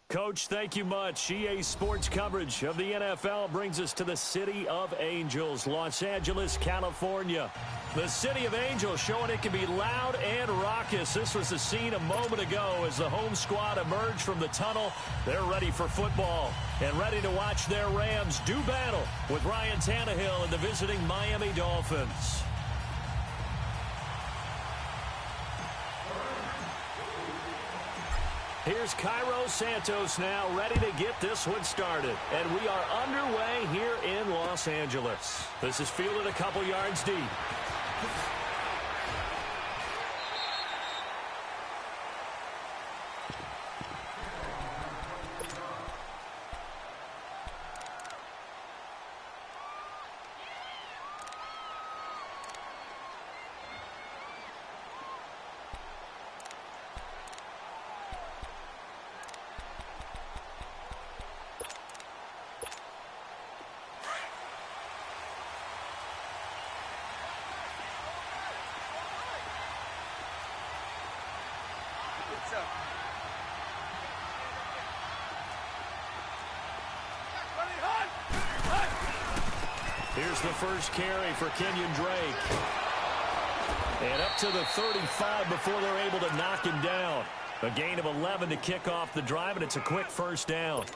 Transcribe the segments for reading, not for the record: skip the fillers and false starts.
Coach, thank you much. EA Sports coverage of the NFL brings us to the City of Angels, Los Angeles, California. The City of Angels showing it can be loud and raucous. This was the scene a moment ago as the home squad emerged from the tunnel. They're ready for football and ready to watch their Rams do battle with Ryan Tannehill and the visiting Miami Dolphins. Here's Cairo Santos now ready to get this one started. And we are underway here in Los Angeles. This is fielded a couple yards deep. Here's the first carry for Kenyon Drake. And up to the 35 before they're able to knock him down. A gain of 11 to kick off the drive, and it's a quick first down.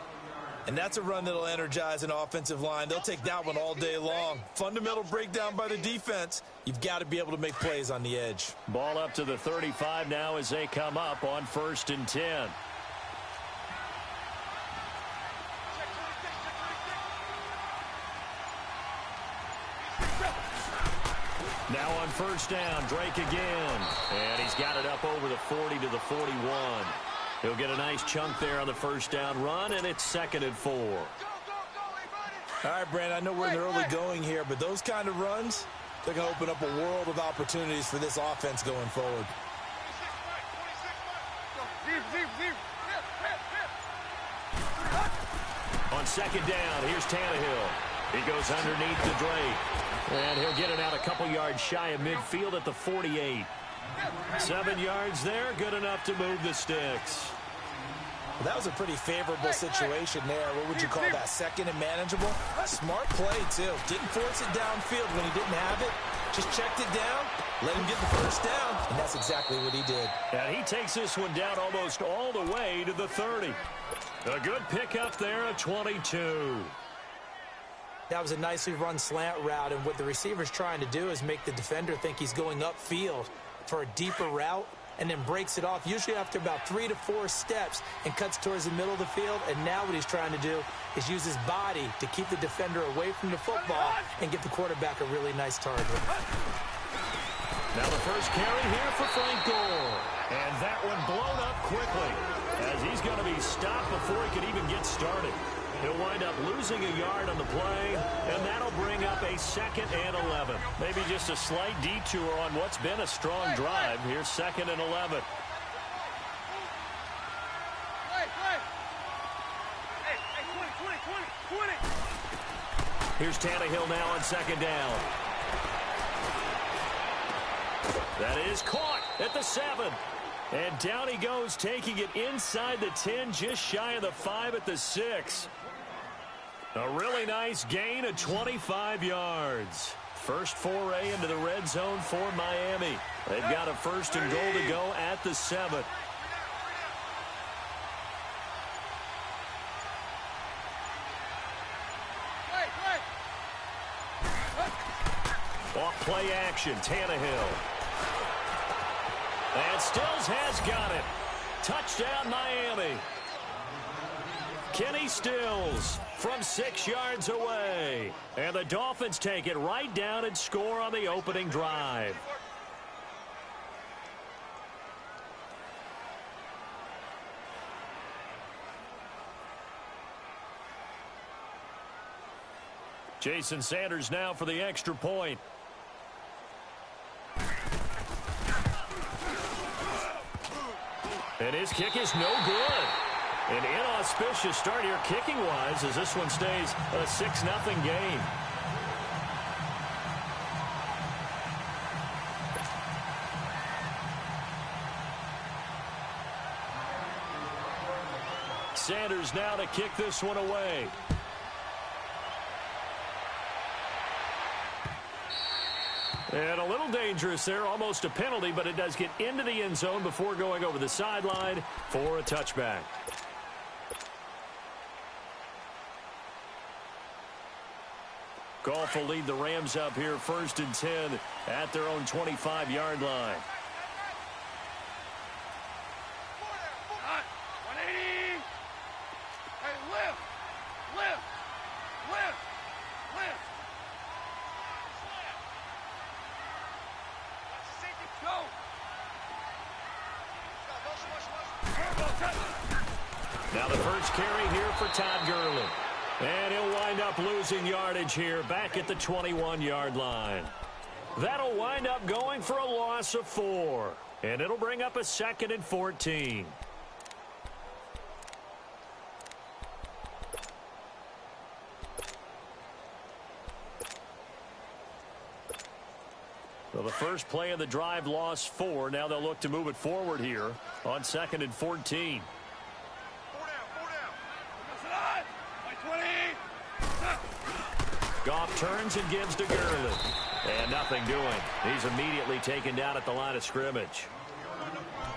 And that's a run that'll energize an offensive line. They'll take that one all day long. Fundamental breakdown by the defense. You've got to be able to make plays on the edge. Ball up to the 35 now as they come up on 1st and 10. Now on 1st down, Drake again. And he's got it up over the 40 to the 41. He'll get a nice chunk there on the 1st down run, and it's 2nd and 4. All right, Brandon, I know we're in the early going here, but those kind of runs, they're going to open up a world of opportunities for this offense going forward. On 2nd down, here's Tannehill. He goes underneath to Drake. And he'll get it out a couple yards shy of midfield at the 48. 7 yards there, good enough to move the sticks. Well, that was a pretty favorable situation there. What would you call that, 2nd and manageable? Smart play, too. Didn't force it downfield when he didn't have it. Just checked it down, let him get the 1st down, and that's exactly what he did. And he takes this one down almost all the way to the 30. A good pickup there at 22. That was a nicely run slant route, and what the receiver's trying to do is make the defender think he's going upfield for a deeper route and then breaks it off, usually after about 3 to 4 steps, and cuts towards the middle of the field. And now what he's trying to do is use his body to keep the defender away from the football and get the quarterback a really nice target. Now the first carry here for Frank Gore. And that one blown up quickly as he's going to be stopped before he could even get started. He'll wind up losing a yard on the play, and that'll bring up a 2nd and 11. Maybe just a slight detour on what's been a strong drive. Here's 2nd and 11. Here's Tannehill now on 2nd down. That is caught at the 7. And down he goes, taking it inside the 10, just shy of the 5 at the 6. A really nice gain of 25 yards. First foray into the red zone for Miami. They've got a 1st and goal to go at the 7. Off play action, Tannehill. And Stills has got it. Touchdown, Miami. Kenny Stills from 6 yards away. And the Dolphins take it right down and score on the opening drive. Jason Sanders now for the extra point. And his kick is no good. An inauspicious start here kicking-wise as this one stays a 6-0 game. Sanders now to kick this one away. And a little dangerous there, almost a penalty, but it does get into the end zone before going over the sideline for a touchback. Goff will lead the Rams up here 1st and 10 at their own 25-yard line. Now the first carry here for Todd Gurley. And he'll wind up losing yardage here back at the 21-yard line. That'll wind up going for a loss of 4. And it'll bring up a 2nd and 14. So the first play of the drive lost 4. Now they'll look to move it forward here on 2nd and 14. Goff turns and gives to Gurley. And nothing doing. He's immediately taken down at the line of scrimmage.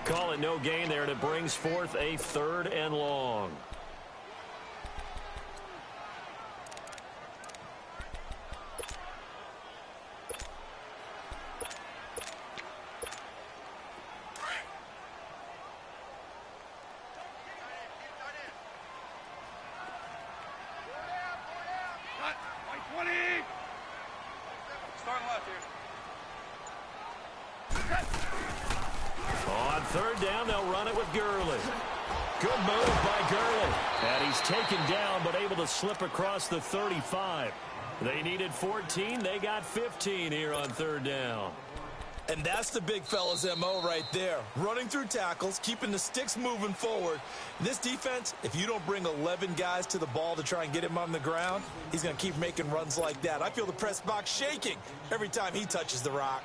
Call it no gain there, and it brings forth a 3rd and long. On 3rd down, they'll run it with Gurley. Good move by Gurley. And he's taken down, but able to slip across the 35. They needed 14. They got 15 here on 3rd down. And that's the big fella's MO right there. Running through tackles, keeping the sticks moving forward. This defense, if you don't bring 11 guys to the ball to try and get him on the ground, he's going to keep making runs like that. I feel the press box shaking every time he touches the rock.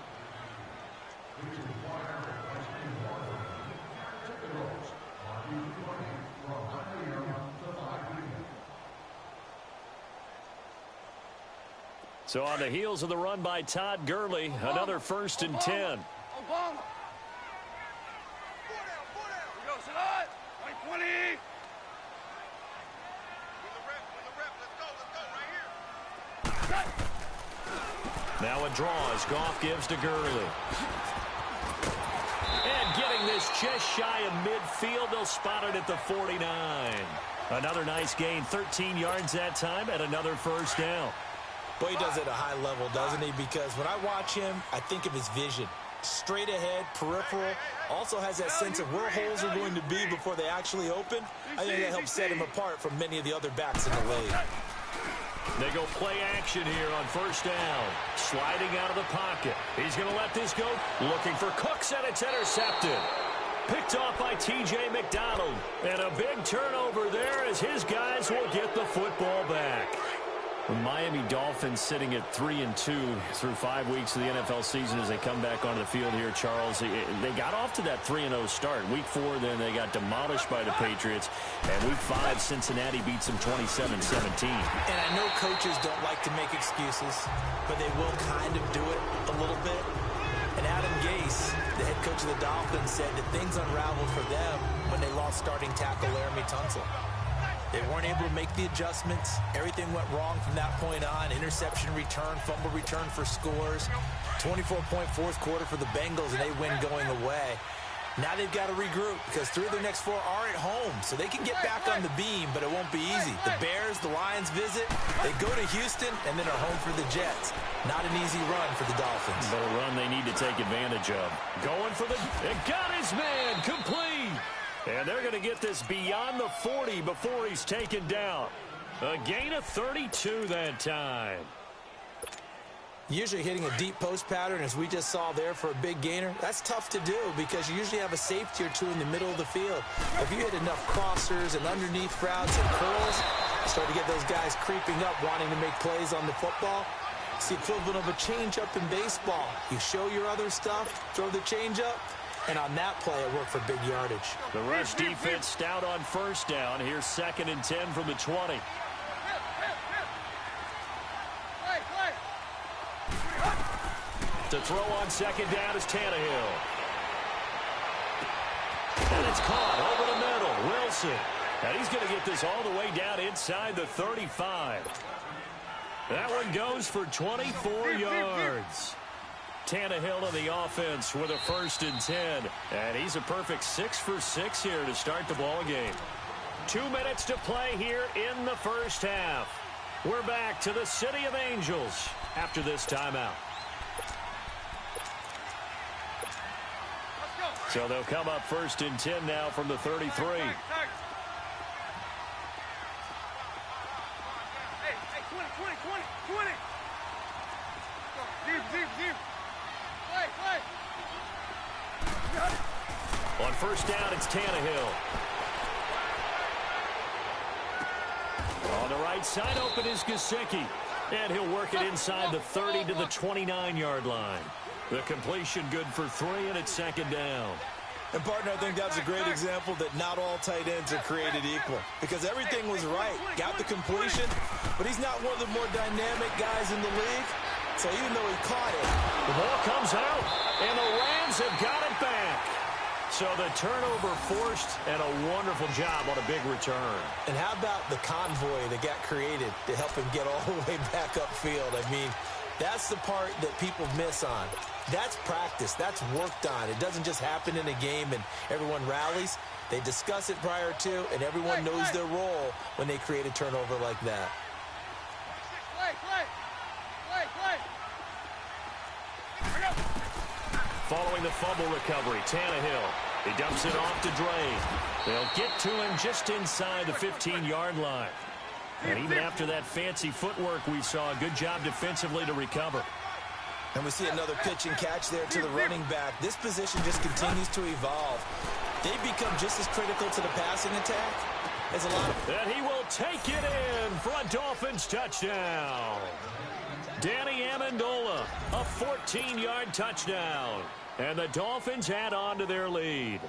So on the heels of the run by Todd Gurley, another 1st and 10. Now a draw as Goff gives to Gurley. And getting this just shy of midfield, they'll spot it at the 49. Another nice gain, 13 yards that time, and another 1st down. Boy, he does it at a high level, doesn't he? Because when I watch him, I think of his vision. Straight ahead, peripheral. Also has that sense of where holes are going to be before they actually open. I think that helps set him apart from many of the other backs in the league. They go play action here on 1st down. Sliding out of the pocket. He's going to let this go. Looking for Cooks, and it's intercepted. Picked off by T.J. McDonald. And a big turnover there as his guys will get the football back. The Miami Dolphins sitting at 3-2 through 5 weeks of the NFL season as they come back onto the field here, Charles. They got off to that 3-0 start. Week 4, then they got demolished by the Patriots. And Week 5, Cincinnati beats them 27-17. And I know coaches don't like to make excuses, but they will kind of do it a little bit. And Adam Gase, the head coach of the Dolphins, said that things unraveled for them when they lost starting tackle Laramie Tunsil. They weren't able to make the adjustments. Everything went wrong from that point on. Interception return, fumble return for scores. 24-point fourth quarter for the Bengals, and they win going away. Now they've got to regroup because 3 of their next 4 are at home, so they can get back on the beam, but it won't be easy. The Bears, the Lions visit. They go to Houston, and then are home for the Jets. Not an easy run for the Dolphins. But a run they need to take advantage of. Going for it got his man, complete. And they're going to get this beyond the 40 before he's taken down. A gain of 32 that time. Usually hitting a deep post pattern, as we just saw there for a big gainer, that's tough to do because you usually have a safety or 2 in the middle of the field. If you hit enough crossers and underneath routes and curls, start to get those guys creeping up, wanting to make plays on the football. It's the equivalent of a changeup in baseball. You show your other stuff, throw the changeup, And on that play, it worked for big yardage. The rush defense stout on first down. Here's 2nd and 10 from the 20. To throw on 2nd down is Tannehill. And it's caught over the middle. Wilson. And he's going to get this all the way down inside the 35. That one goes for 24 yards. Tannehill in the offense with a 1st and 10. And he's a perfect 6 for 6 here to start the ball game. 2 minutes to play here in the first half. We're back to the City of Angels after this timeout. So they'll come up 1st and 10 now from the 33. On 1st down, it's Tannehill. On the right side, open is Gesicki. And he'll work it inside the 30 to the 29-yard line. The completion good for 3, and it's 2nd down. And, partner, I think that's a great example that not all tight ends are created equal. Because everything was right. Got the completion, but he's not one of the more dynamic guys in the league. So even though he caught it, the ball comes out, and the Rams have got it back. So the turnover forced, and a wonderful job on a big return. And how about the convoy that got created to help him get all the way back upfield? I mean, that's the part that people miss on. That's practice. That's worked on. It doesn't just happen in a game and everyone rallies. They discuss it prior to, and everyone knows their role when they create a turnover like that. Following the fumble recovery, Tannehill. He dumps it off to Dre. They'll get to him just inside the 15-yard line. And even after that fancy footwork we saw, a good job defensively to recover. And we see another pitch and catch there to the running back. This position just continues to evolve. They become just as critical to the passing attack as a lot of... And he will take it in for a Dolphins touchdown. Danny Amendola, a 14-yard touchdown. And the Dolphins add on to their lead.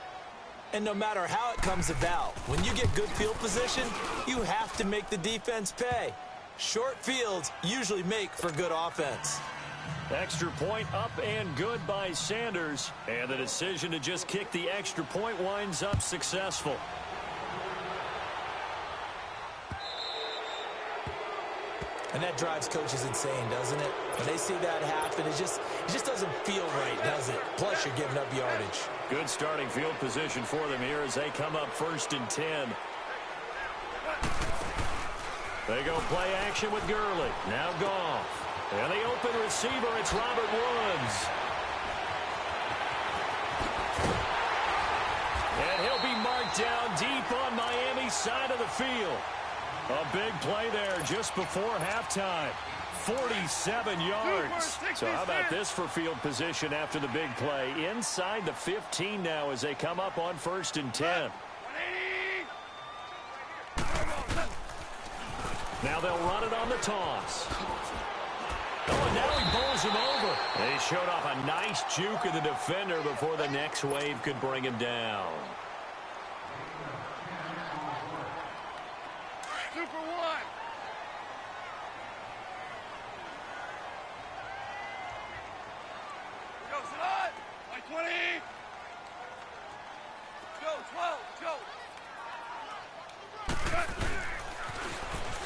And no matter how it comes about, when you get good field position, you have to make the defense pay. Short fields usually make for good offense. Extra point up and good by Sanders. And the decision to just kick the extra point winds up successful. And that drives coaches insane, doesn't it? When they see that happen, it just doesn't feel right, does it? Plus, you're giving up yardage. Good starting field position for them here as they come up 1st and 10. They go play action with Gurley. Now Goff. And the open receiver, it's Robert Woods. And he'll be marked down deep on Miami's side of the field. A big play there just before halftime. 47 yards. So how about this for field position after the big play? Inside the 15 now as they come up on 1st and 10. Now they'll run it on the toss. Oh, and now he bowls him over. They showed off a nice juke of the defender before the next wave could bring him down.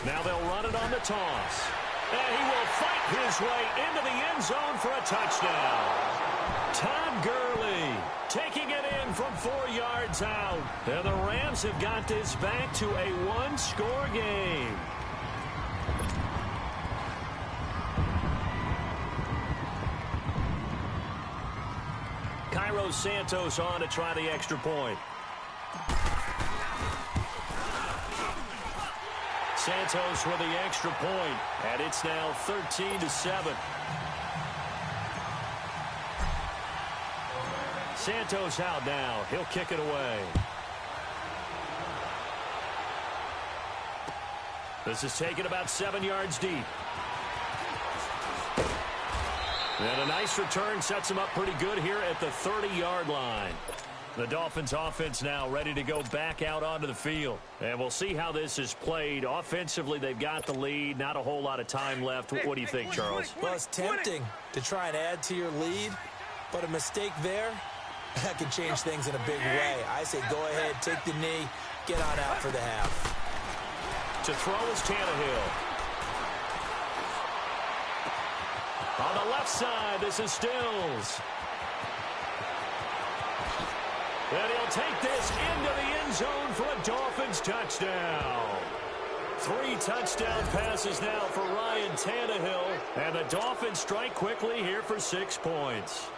Now they'll run it on the toss. And he will fight his way into the end zone for a touchdown. Todd Gurley taking it in from 4 yards out. And the Rams have got this back to a one-score game. Cairo Santos on to try the extra point. Santos with the extra point, and it's now 13-7. Santos out now. He'll kick it away. This is taken about 7 yards deep. And a nice return sets them up pretty good here at the 30-yard line. The Dolphins offense now ready to go back out onto the field. And we'll see how this is played. Offensively, they've got the lead. Not a whole lot of time left. What do you think, Charles? Well, it's tempting to try and add to your lead, but a mistake there, that can change things in a big way. I say go ahead, take the knee, get on out for the half. To throw is Tannehill. On the left side, this is Stills. And he'll take this into the end zone for a Dolphins touchdown. 3 touchdown passes now for Ryan Tannehill. And the Dolphins strike quickly here for 6 points.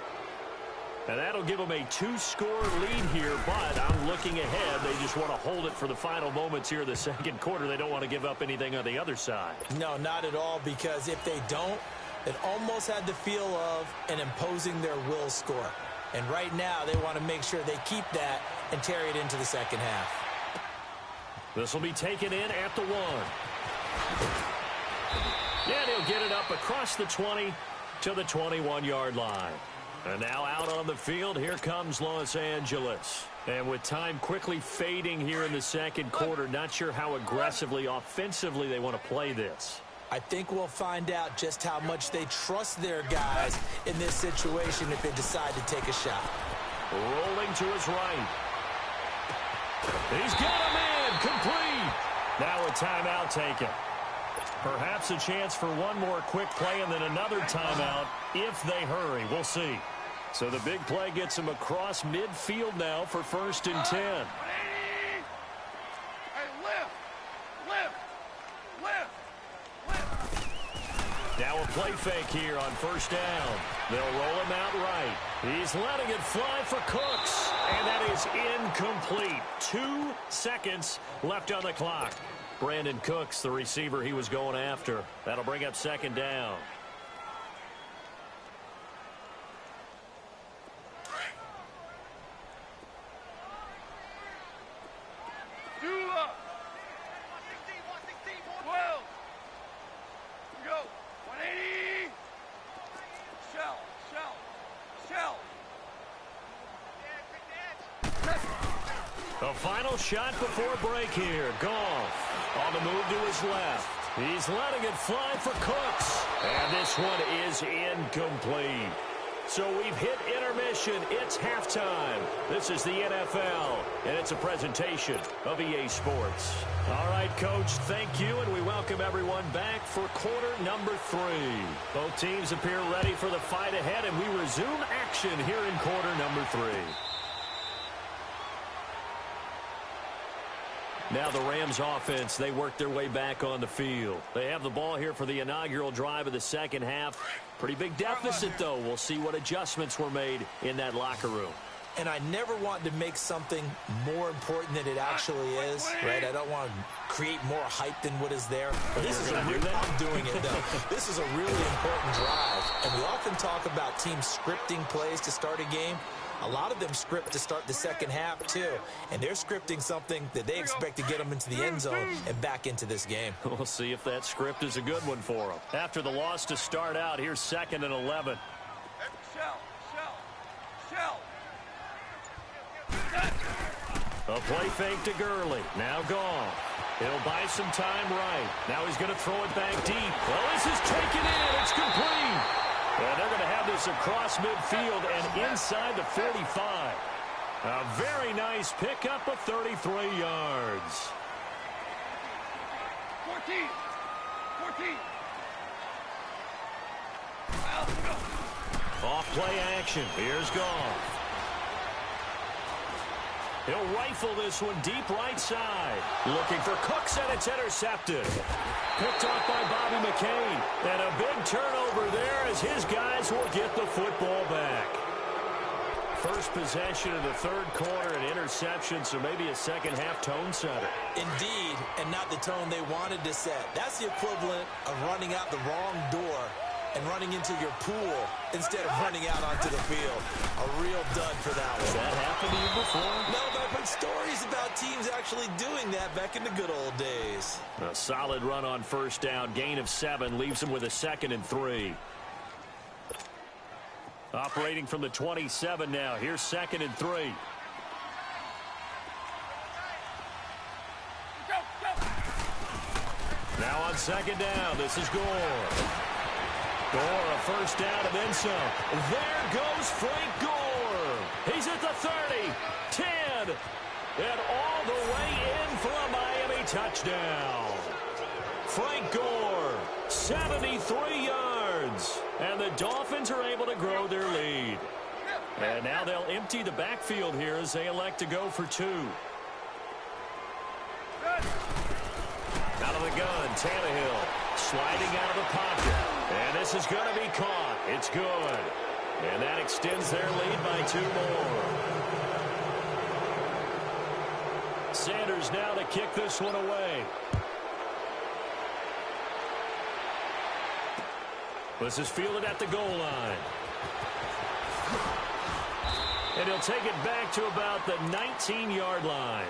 And that'll give them a 2-score lead here, but I'm looking ahead. They just want to hold it for the final moments here in the second quarter. They don't want to give up anything on the other side. No, not at all, because if they don't, it almost had the feel of an imposing their will score. And right now, they want to make sure they keep that and carry it into the second half. This will be taken in at the 1. And he'll get it up across the 20 to the 21-yard line. And now out on the field, here comes Los Angeles. And with time quickly fading here in the second quarter, not sure how aggressively, offensively they want to play this. I think we'll find out just how much they trust their guys in this situation if they decide to take a shot. Rolling to his right. He's got a man complete. Now a timeout taken. Perhaps a chance for one more quick play and then another timeout if they hurry. We'll see. So the big play gets him across midfield now for 1st and 10. Now a play fake here on 1st down. They'll roll him out right. He's letting it fly for Cooks. And that is incomplete. 2 seconds left on the clock. Brandon Cooks, the receiver he was going after. That'll bring up 2nd down. A final shot before break here. Goff on the move to his left. He's letting it fly for Cooks. And this one is incomplete. So we've hit intermission. It's halftime. This is the NFL, and it's a presentation of EA Sports. All right, Coach, thank you, and we welcome everyone back for quarter number 3. Both teams appear ready for the fight ahead, and we resume action here in quarter number 3. Now the Rams offense, they work their way back on the field. They have the ball here for the inaugural drive of the second half. Pretty big deficit, though. We'll see what adjustments were made in that locker room. And I never want to make something more important than it actually is, right? I don't want to create more hype than what is there. But this is I'm doing it, though. This is a really important drive. And we often talk about teams scripting plays to start a game. A lot of them script to start the second half, too. And they're scripting something that they expect to get them into the end zone and back into this game. We'll see if that script is a good one for them. After the loss to start out, here's 2nd and 11. A play fake to Gurley. Now gone. He'll buy some time right. Now he's going to throw it back deep. Well, this is taken in. It's complete. And they're going to have this across midfield and inside the 45. A very nice pickup of 33 yards. 14. Off play action. Here's Goff. He'll rifle this one deep right side. Looking for Cooks, and it's intercepted. Picked off by Bobby McCain. And a big turnover there as his guys will get the football back. First possession of the third quarter, an interception, so maybe a second-half tone setter. Indeed, and not the tone they wanted to set. That's the equivalent of running out the wrong door and running into your pool instead of running out onto the field. A real dud for that one. Has that happened to you before? No, but I've heard stories about teams actually doing that back in the good old days. A solid run on 1st down. Gain of 7 leaves him with a 2nd and 3. Operating from the 27 now. Here's 2nd and 3. Now on 2nd down, this is Gore. Gore, a first down and then some. There goes Frank Gore. He's at the 30, 10, and all the way in for a Miami touchdown. Frank Gore, 73 yards. And the Dolphins are able to grow their lead. And now they'll empty the backfield here as they elect to go for 2. Out of the gun, Tannehill sliding out of the pocket. And this is going to be caught. It's good. And that extends their lead by 2 more. Sanders now to kick this one away. This is fielded at the goal line. And he'll take it back to about the 19-yard line.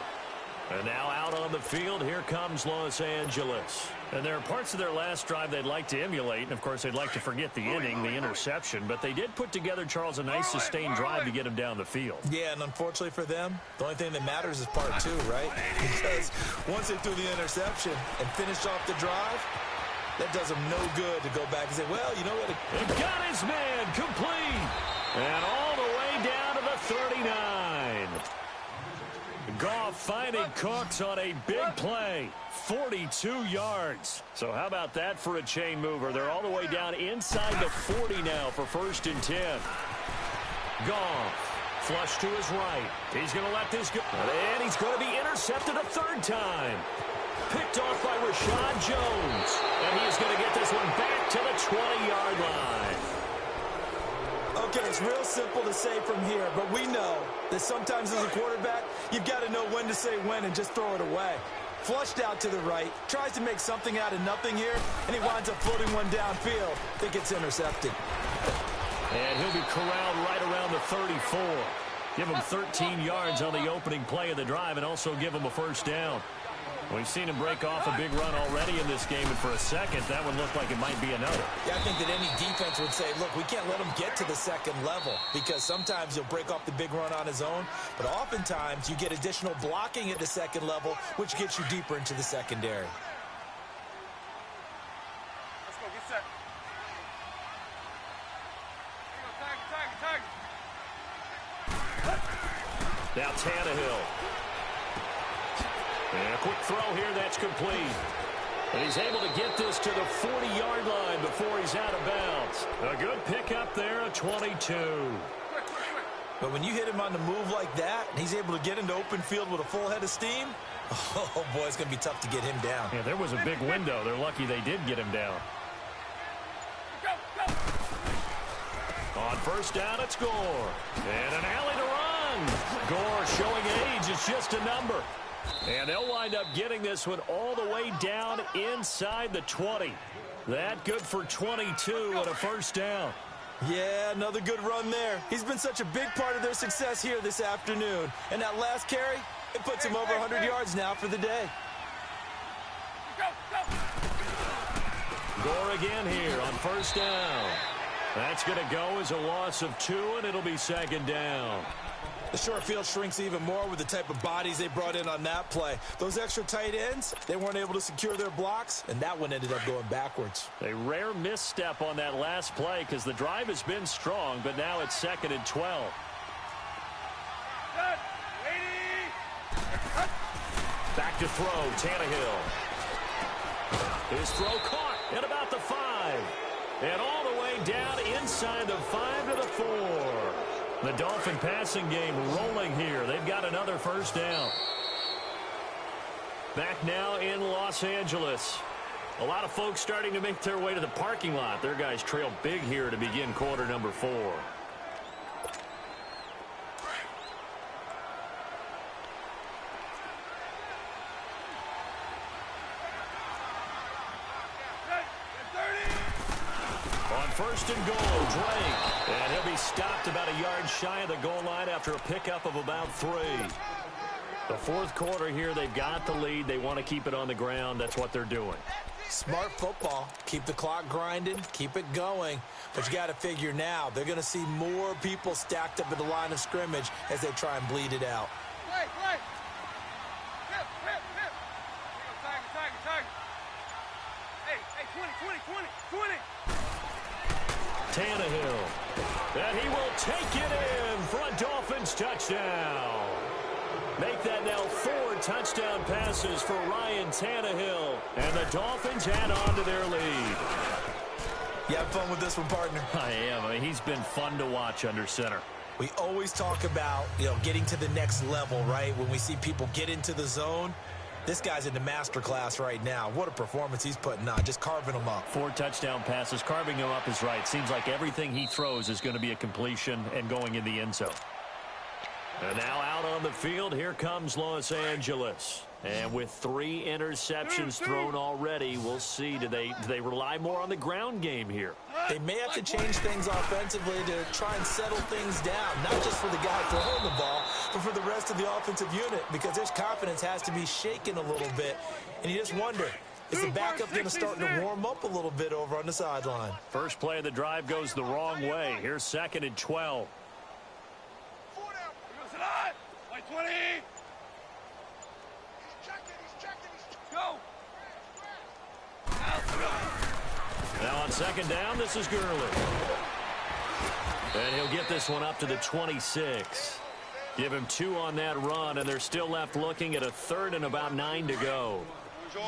And now out on the field, here comes Los Angeles. And there are parts of their last drive they'd like to emulate. And, of course, they'd like to forget the inning, the interception. But they did put together, Charles, a nice sustained drive to get him down the field. Yeah, and unfortunately for them, the only thing that matters is part 2, right? Because once they threw the interception and finished off the drive, that does them no good to go back and say, well, you know what? It got his man complete. And all the way down to the 39. Goff finding Cooks on a big play. 42 yards. So how about that for a chain mover? They're all the way down inside the 40 now for 1st and 10. Goff. Flush to his right. He's going to let this go. And he's going to be intercepted a 3rd time. Picked off by Rashad Jones. And he is going to get this one back to the 20-yard line. Okay, it's real simple to say from here, but we know that sometimes as a quarterback, you've got to know when to say when and just throw it away. Flushed out to the right, tries to make something out of nothing here, and he winds up floating one downfield. I think it's intercepted. And he'll be corralled right around the 34. Give him 13 yards on the opening play of the drive and also give him a 1st down. We've seen him break off a big run already in this game, and for a second, that one looked like it might be another. Yeah, I think that any defense would say, look, we can't let him get to the 2nd level because sometimes he'll break off the big run on his own, but oftentimes you get additional blocking at the 2nd level, which gets you deeper into the secondary. Let's go, get set. Tag. Now Tannehill. And a quick throw here, that's complete. And he's able to get this to the 40-yard line before he's out of bounds. A good pickup there, a 22. But when you hit him on the move like that, and he's able to get into open field with a full head of steam, oh, boy, it's going to be tough to get him down. Yeah, there was a big window. They're lucky they did get him down. On 1st down, it's Gore. And an alley to run. Gore showing age. It's just a number. And they'll wind up getting this one all the way down inside the 20. That good for 22 and a 1st down. Yeah, another good run there. He's been such a big part of their success here this afternoon. And that last carry, it puts him over 100 yards now for the day. Gore again here on 1st down. That's going to go as a loss of 2, and it'll be 2nd down. The short field shrinks even more with the type of bodies they brought in on that play. Those extra tight ends, they weren't able to secure their blocks, and that one ended up going backwards. A rare misstep on that last play because the drive has been strong, but now it's 2nd and 12. Back to throw, Tannehill. His throw caught at about the 5. And all the way down inside the 5 to the 4. The Dolphin passing game rolling here. They've got another 1st down. Back now in Los Angeles. A lot of folks starting to make their way to the parking lot. Their guys trail big here to begin quarter number 4. On 1st and goal, Drake. And he'll be stopped about a yard shy of the goal line after a pickup of about 3. The 4th quarter here, they've got the lead. They want to keep it on the ground. That's what they're doing. Smart football. Keep the clock grinding. Keep it going. But you got to figure now, they're going to see more people stacked up at the line of scrimmage as they try and bleed it out. Tannehill. And he will take it in for a Dolphins touchdown. Make that now 4 touchdown passes for Ryan Tannehill. And the Dolphins add on to their lead. You have fun with this one, partner? I am. I mean, he's been fun to watch under center. We always talk about, getting to the next level, right? When we see people get into the zone. This guy's in the master class right now. What a performance he's putting on, just carving them up. 4 touchdown passes. Carving him up is right. Seems like everything he throws is going to be a completion and going in the end zone. And now out on the field, here comes Los Angeles. And with 3 interceptions thrown already, we'll see. Do they rely more on the ground game here? They may have to change things offensively to try and settle things down, not just for the guy throwing the ball, but for the rest of the offensive unit, because his confidence has to be shaken a little bit. And you just wonder, is the backup going to start to warm up a little bit over on the sideline? First play of the drive goes the wrong way. Here's 2nd and 12. 20. Go. Now on 2nd down, this is Gurley. And he'll get this one up to the 26. Give him 2 on that run, and they're still left looking at a 3rd and about 9 to go.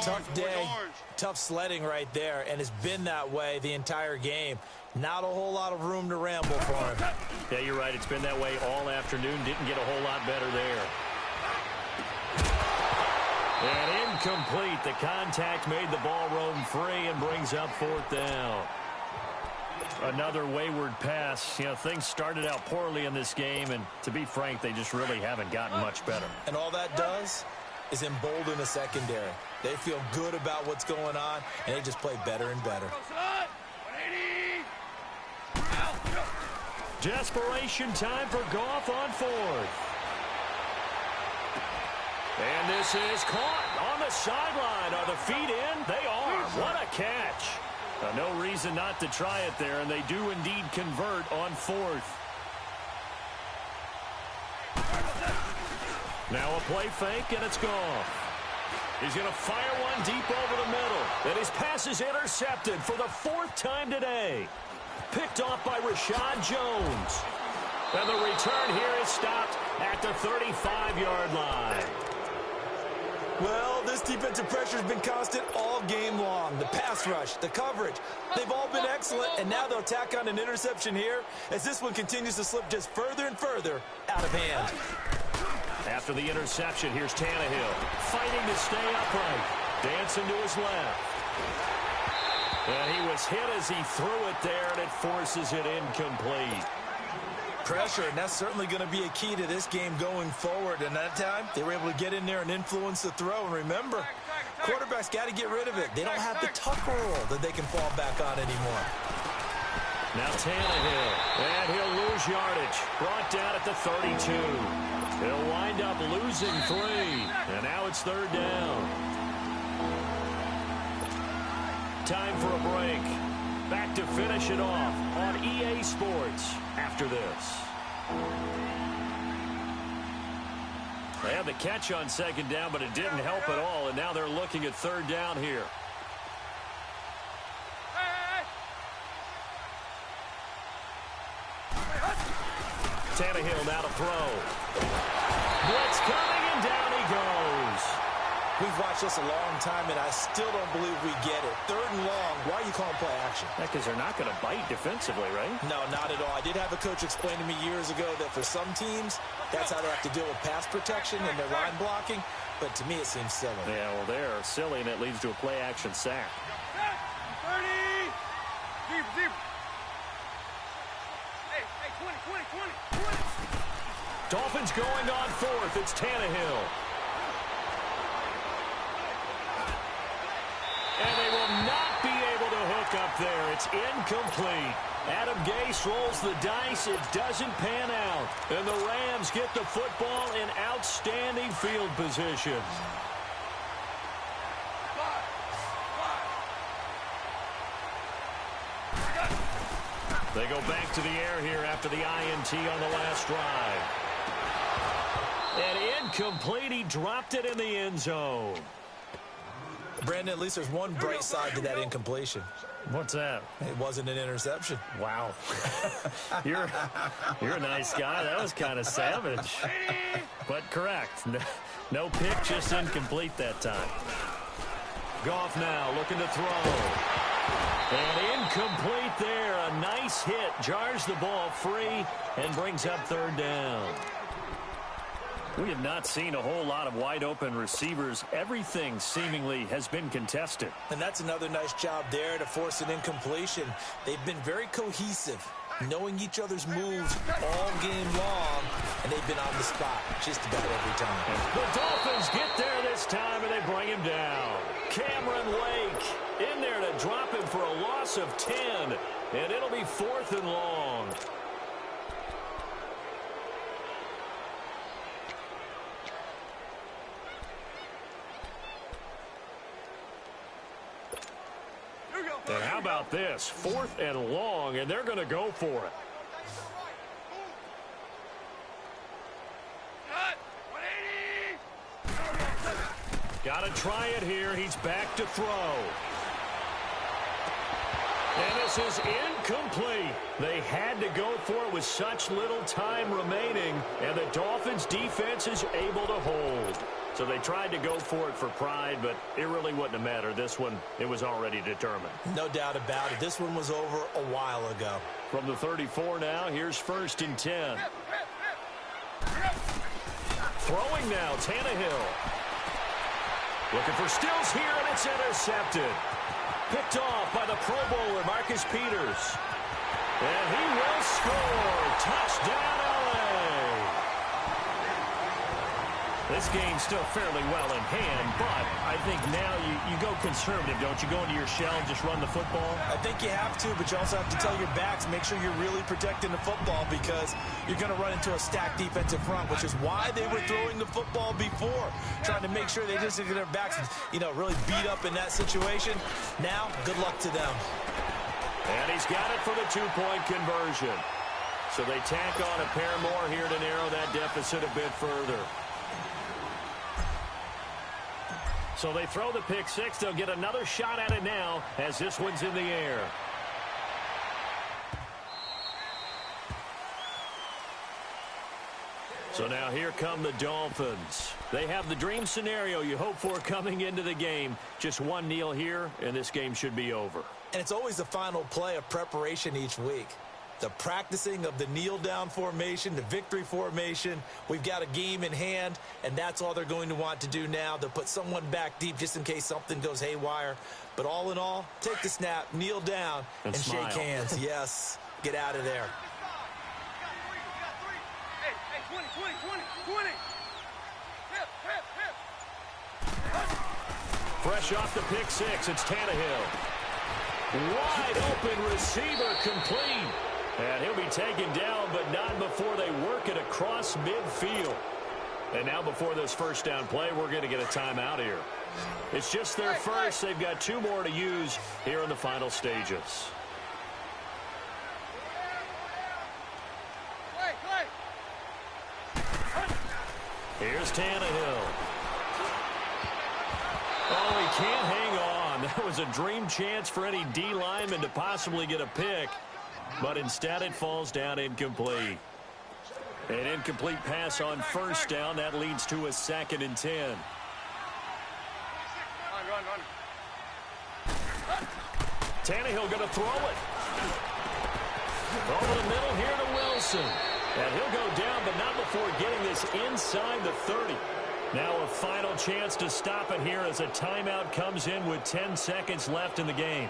Tough day, tough sledding right there, and it's been that way the entire game. Not a whole lot of room to ramble for him. Yeah, you're right. It's been that way all afternoon. Didn't get a whole lot better there. And incomplete. The contact made the ball roam free and brings up 4th down. Another wayward pass. Things started out poorly in this game, and to be frank, they just really haven't gotten much better. And all that does is embolden the secondary. They feel good about what's going on, and they just play better and better. Desperation time for Goff on 4th. And this is caught on the sideline. Are the feet in? They are. What a catch. No reason not to try it there, and they do indeed convert on 4th. Now a play fake, and it's Goff. He's going to fire one deep over the middle. And his pass is intercepted for the 4th time today. Picked off by Rashad Jones. And the return here is stopped at the 35-yard line. Well, this defensive pressure has been constant all game long. The pass rush, the coverage, they've all been excellent, and now they'll tack on an interception here as this one continues to slip just further and further out of hand. After the interception, here's Tannehill fighting to stay upright. Dancing to his left. And he was hit as he threw it there, and it forces it incomplete. Pressure, and that's certainly going to be a key to this game going forward. And that time, they were able to get in there and influence the throw. And remember, quarterbacks got to get rid of it. They don't have the tuck roll that they can fall back on anymore. Now Tannehill, and he'll lose yardage. Brought down at the 32. He'll wind up losing 3. And now it's 3rd down. Time for a break. Back to finish it off on EA Sports after this. They had the catch on 2nd down, but it didn't help at all, and now they're looking at 3rd down here. Tannehill now to throw. Blitz coming, and down he goes. We've watched this a long time, and I still don't believe we get it. 3rd and long. Why are you calling play action? Because they're not going to bite defensively, right? No, not at all. I did have a coach explain to me years ago that for some teams, that's how they have to deal with pass protection and their line blocking. But to me, it seems silly. Yeah, well, they're silly, and it leads to a play-action sack. 30. Deep. Hey, 20. Dolphins going on 4th. It's Tannehill. And they will not be able to hook up there. It's incomplete. Adam Gase rolls the dice. It doesn't pan out. And the Rams get the football in outstanding field position. They go back to the air here after the INT on the last drive. And incomplete. He dropped it in the end zone. Brandon, at least there's one bright side to that incompletion. What's that? It wasn't an interception. Wow. You're a nice guy. That was kind of savage. But correct. No pick, just incomplete that time. Goff now looking to throw. And incomplete there. A nice hit. Jars the ball free and brings up third down. We have not seen a whole lot of wide-open receivers. Everything seemingly has been contested. And that's another nice job there to force an incompletion. They've been very cohesive, knowing each other's moves all game long, and they've been on the spot just about every time. The Dolphins get there this time, and they bring him down. Cameron Wake in there to drop him for a loss of 10, and it'll be 4th and long. And how about this? 4th and long, and they're going to go for it. Got to try it here. He's back to throw. And this is incomplete. They had to go for it with such little time remaining, and the Dolphins' defense is able to hold. So they tried to go for it for pride, but it really wouldn't have mattered. This one, it was already determined. No doubt about it. This one was over a while ago. From the 34 now, here's 1st and 10. Throwing now, Tannehill. Looking for Stills here, and it's intercepted. Picked off by the Pro Bowler, Marcus Peters. And he will score. Touchdown, LA. This game's still fairly well in hand, but I think now you go conservative, don't you? Go into your shell and just run the football? I think you have to, but you also have to tell your backs, make sure you're really protecting the football because you're going to run into a stacked defensive front, which is why they were throwing the football before, trying to make sure they just get their backs, really beat up in that situation. Now, good luck to them. And he's got it for the 2-point conversion. So they tack on a pair more here to narrow that deficit a bit further. So they throw the pick six. They'll get another shot at it now as this one's in the air. So now here come the Dolphins. They have the dream scenario you hope for coming into the game. Just one kneel here, and this game should be over. And it's always the final play of preparation each week. The practicing of the kneel-down formation, the victory formation. We've got a game in hand, and that's all they're going to want to do now. They'll put someone back deep just in case something goes haywire. But all in all, take the snap, kneel down, and shake hands. Yes, get out of there. Hey, 20, 20, 20, 20. Fresh off the pick six, it's Tannehill. Wide open receiver complete. And he'll be taken down, but not before they work it across midfield. And now before this first down play, we're going to get a timeout here. It's just their first. They've got 2 more to use here in the final stages. Here's Tannehill. Oh, he can't hang on. That was a dream chance for any D lineman to possibly get a pick. But instead it falls down incomplete. An incomplete pass on first down. That leads to a 2nd and 10. Run. Tannehill going to throw it. Over the middle here to Wilson. And he'll go down, but not before getting this inside the 30. Now a final chance to stop it here as a timeout comes in with 10 seconds left in the game.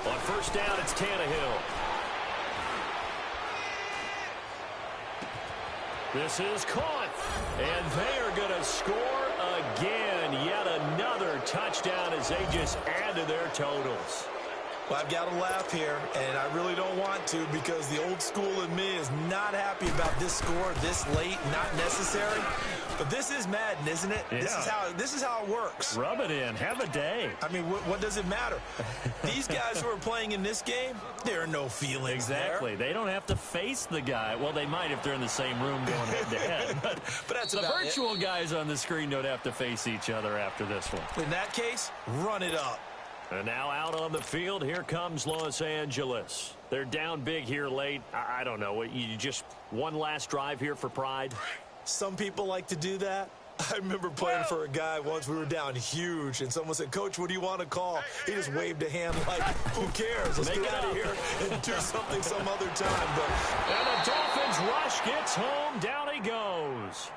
On first down, it's Tannehill. This is caught. And they are going to score again. Yet another touchdown as they just add to their totals. Well, I've got to laugh here, and I really don't want to because the old school in me is not happy about this score this late, not necessary. But this is Madden, isn't it? Yeah. This is how it works. Rub it in. Have a day. I mean, what does it matter? These guys who are playing in this game, there are no feelings Exactly. there. They don't have to face the guy. Well, they might if they're in the same room going head-to-head. But that's the about virtual guys on the screen don't have to face each other after this one. In that case, run it up. And now out on the field, here comes Los Angeles. They're down big here late. I don't know. You just one last drive here for pride? Some people like to do that. I remember playing for a guy once. We were down huge, and someone said, "Coach, what do you want to call?" He just waved a hand like, "Who cares? Let's get out of here and do something some other time." But and the Dolphins rush gets home. Down he goes.